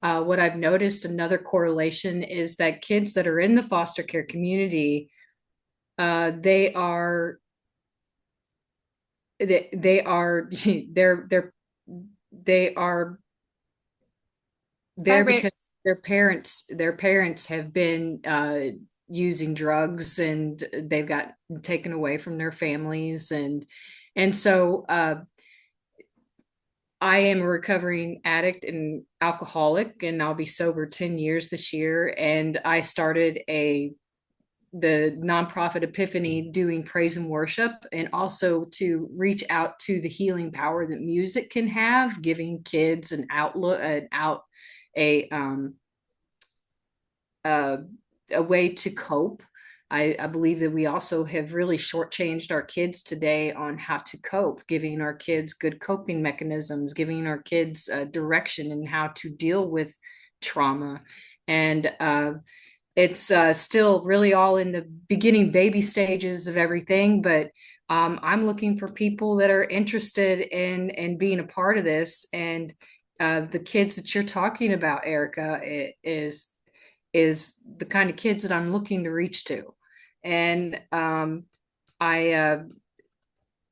Speaker 8: What I've noticed, another correlation, is that kids that are in the foster care community, they are there because their parents have been using drugs, and they've got taken away from their families, and so I am a recovering addict and alcoholic, and I'll be sober 10 years this year. And I started the nonprofit Epiphany doing praise and worship, and also to reach out to the healing power that music can have, giving kids an a way to cope. I believe that we also have really shortchanged our kids today on how to cope, giving our kids good coping mechanisms, giving our kids direction in how to deal with trauma. And it's still really all in the beginning baby stages of everything, but I'm looking for people that are interested in being a part of this. And the kids that you're talking about, Erica, is the kind of kids that I'm looking to reach to. And I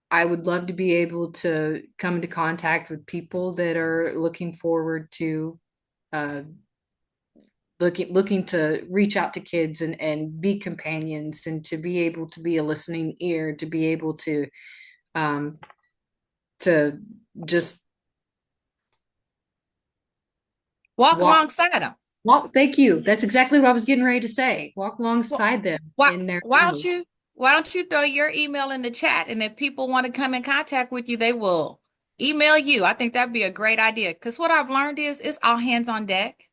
Speaker 8: I would love to be able to come into contact with people that are looking forward to uh, looking to reach out to kids and be companions, and to be able to be a listening ear, to be able um, to just
Speaker 3: Walk
Speaker 8: walk
Speaker 3: alongside them.
Speaker 8: walk. Thank you. That's exactly what I was getting ready to say. Walk
Speaker 3: Well,
Speaker 8: alongside them
Speaker 3: why
Speaker 8: in their
Speaker 3: why don't
Speaker 8: journey.
Speaker 3: you why don't you throw your email in the chat, and if people want to come in contact with you, they will email you. I think that'd be a great idea, because what I've learned is it's all hands on deck,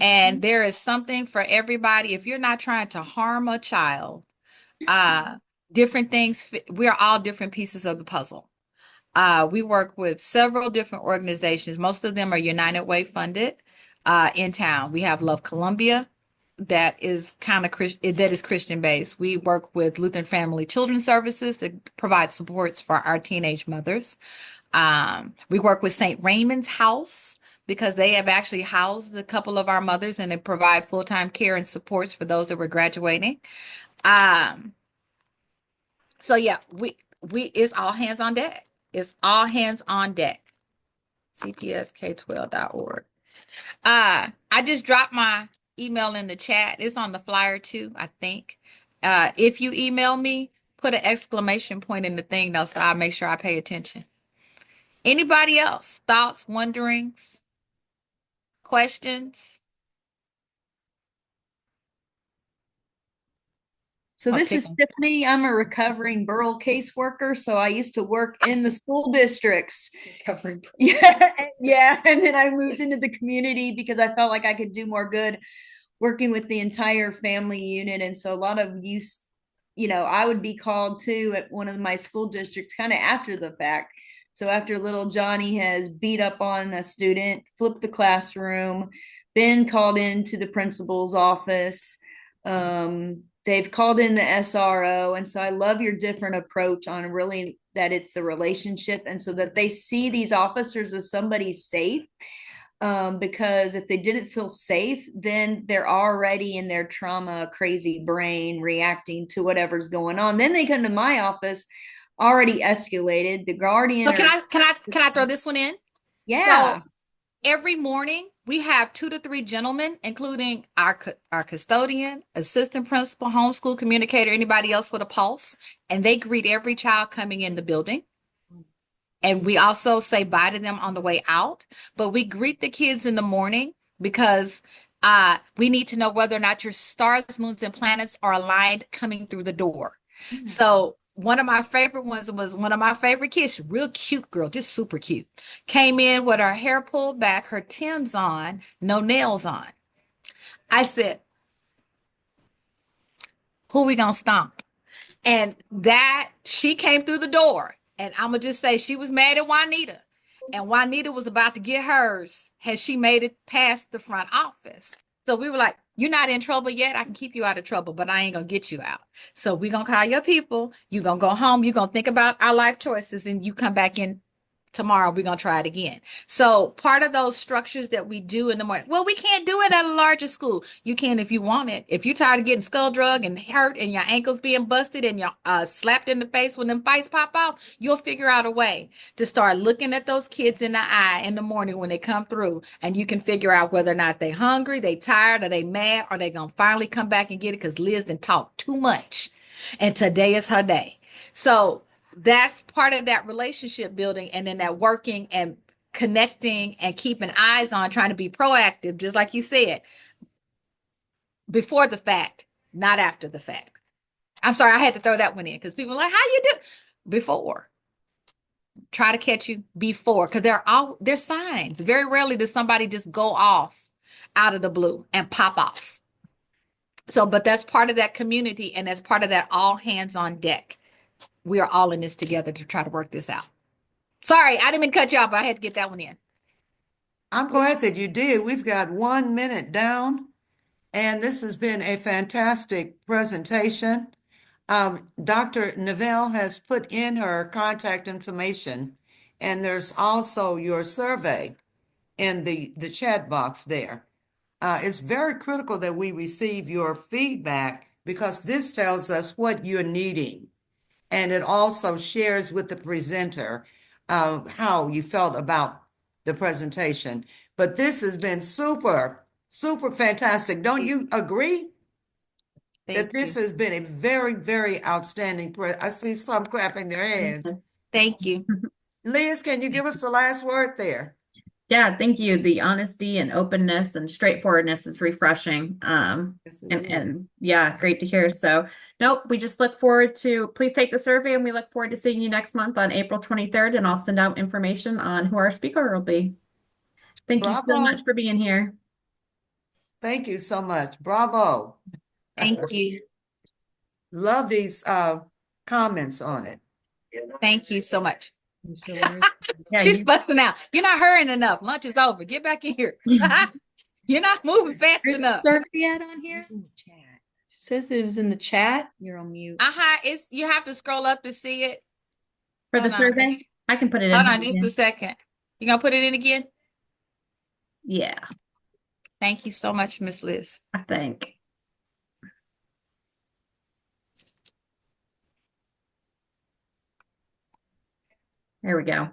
Speaker 3: and there is something for everybody. If you're not trying to harm a child, uh different things we're all different pieces of the puzzle. We work with several different organizations. Most of them are United Way funded in town. We have Love Columbia, that is that is Christian based. We work with Lutheran Family Children's Services that provide supports for our teenage mothers. We work with St. Raymond's House because they have actually housed a couple of our mothers, and they provide full-time care and supports for those that were graduating. Um, so yeah, we it's all hands on deck. It's all hands on deck. CPSK12.org. I just dropped my email in the chat. It's on the flyer too, I think. If you email me, put an exclamation point in the thing though, so I'll make sure I pay attention. Anybody else? Thoughts, wonderings, questions?
Speaker 9: So
Speaker 3: Or
Speaker 9: this
Speaker 3: pick
Speaker 9: is Tiffany. I'm a recovering borough caseworker. So I used to work in the school districts.
Speaker 8: Covering.
Speaker 9: Yeah, yeah. And then I moved into the community because I felt like I could do more good working with the entire family unit. And so a lot of use, I would be called to at one of my school districts kind of after the fact. So after little Johnny has beat up on a student, flipped the classroom, been called into the principal's office. They've called in the SRO. And so I love your different approach on really that it's the relationship. And so that they see these officers as somebody safe, because if they didn't feel safe, then they're already in their trauma crazy brain reacting to whatever's going on. Then they come to my office already escalated. The guardian
Speaker 3: So
Speaker 9: or
Speaker 3: can I throw this one in? So
Speaker 9: yeah.
Speaker 3: every morning we have 2 to 3 gentlemen, including our custodian, assistant principal, homeschool communicator, anybody else with a pulse, and they greet every child coming in the building. And we also say bye to them on the way out, but we greet the kids in the morning because we need to know whether or not your stars, moons, and planets are aligned coming through the door. So one of my favorite ones was one of my favorite kids, real cute girl, just super cute. Came in with her hair pulled back, her Timbs on, no nails on. I said, who we gonna stomp? And that she came through the door. And I'm gonna just say she was mad at Juanita. And Juanita was about to get hers had she made it past the front office. So we were like, you're not in trouble yet. I can keep you out of trouble, but I ain't gonna get you out. So we're gonna call your people. You're gonna go home. You're gonna think about our life choices, and you come back in tomorrow. We're going to try it again. So part of those structures that we do in the morning, well, we can't do it at a larger school. You can if you want it. If you're tired of getting skull drug and hurt and your ankles being busted and you're slapped in the face when them fights pop out, you'll figure out a way to start looking at those kids in the eye in the morning when they come through, and you can figure out whether or not they hungry, they tired, or they mad, or they going to finally come back and get it because Liz done talked too much. And today is her day. So that's part of that relationship building, and then that working and connecting and keeping eyes on, trying to be proactive, just like you said, before the fact, not after the fact. I'm sorry, I had to throw that one in because people are like, how you do? Before. Try to catch you before, because there's signs. Very rarely does somebody just go off out of the blue and pop off. So, but that's part of that community, and that's part of that all hands on deck. We are all in this together to try to work this out. Sorry, I didn't mean to cut you off, but I had to get that one in.
Speaker 2: I'm glad that you did. We've got 1 minute down, and this has been a fantastic presentation. Dr. Neville has put in her contact information, and there's also your survey. in the chat box there. It's very critical that we receive your feedback because this tells us what you're needing. And it also shares with the presenter how you felt about the presentation. But this has been super, super fantastic. Don't you agree that
Speaker 3: Thank
Speaker 2: this
Speaker 3: you.
Speaker 2: has been a very, very outstanding I see some clapping their hands.
Speaker 3: Thank you.
Speaker 2: Liz, can you give us the last word there?
Speaker 1: Yeah, thank you. The honesty and openness and straightforwardness is refreshing.
Speaker 2: Yes, it
Speaker 1: And
Speaker 2: is.
Speaker 1: yeah, great to hear. So, nope, we just look forward to, please take the survey and we look forward to seeing you next month on April 23rd, and I'll send out information on who our speaker will be. Thank you so much
Speaker 2: Bravo.
Speaker 1: for being here.
Speaker 2: Thank you so much. Bravo.
Speaker 3: Thank you.
Speaker 2: Love these comments on it.
Speaker 3: Thank you so much.
Speaker 1: Yeah,
Speaker 3: She's busting out. You're not hurrying enough. Lunch is over. Get back in here. You're not moving fast
Speaker 8: There's the
Speaker 3: enough.
Speaker 8: survey ad on here.
Speaker 9: It's in the chat.
Speaker 8: She says it was in the chat.
Speaker 9: You're on mute.
Speaker 3: It's you have to scroll up to see it.
Speaker 1: for the
Speaker 3: Hold on.
Speaker 1: survey, I can put it in
Speaker 3: Hold
Speaker 1: here
Speaker 3: on just a
Speaker 1: again.
Speaker 3: second. You gonna put it in again?
Speaker 1: Yeah,
Speaker 3: Thank you so much, Miss Liz.
Speaker 1: I think. There we go.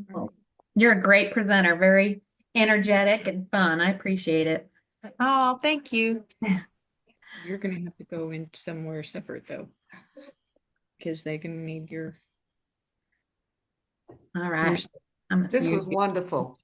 Speaker 1: Well, you're a great presenter, very energetic and fun. I appreciate it.
Speaker 3: Oh, thank you.
Speaker 8: You're gonna have to go in somewhere separate though, because they can need your
Speaker 1: All right. I'm
Speaker 2: This
Speaker 1: assuming.
Speaker 2: was wonderful.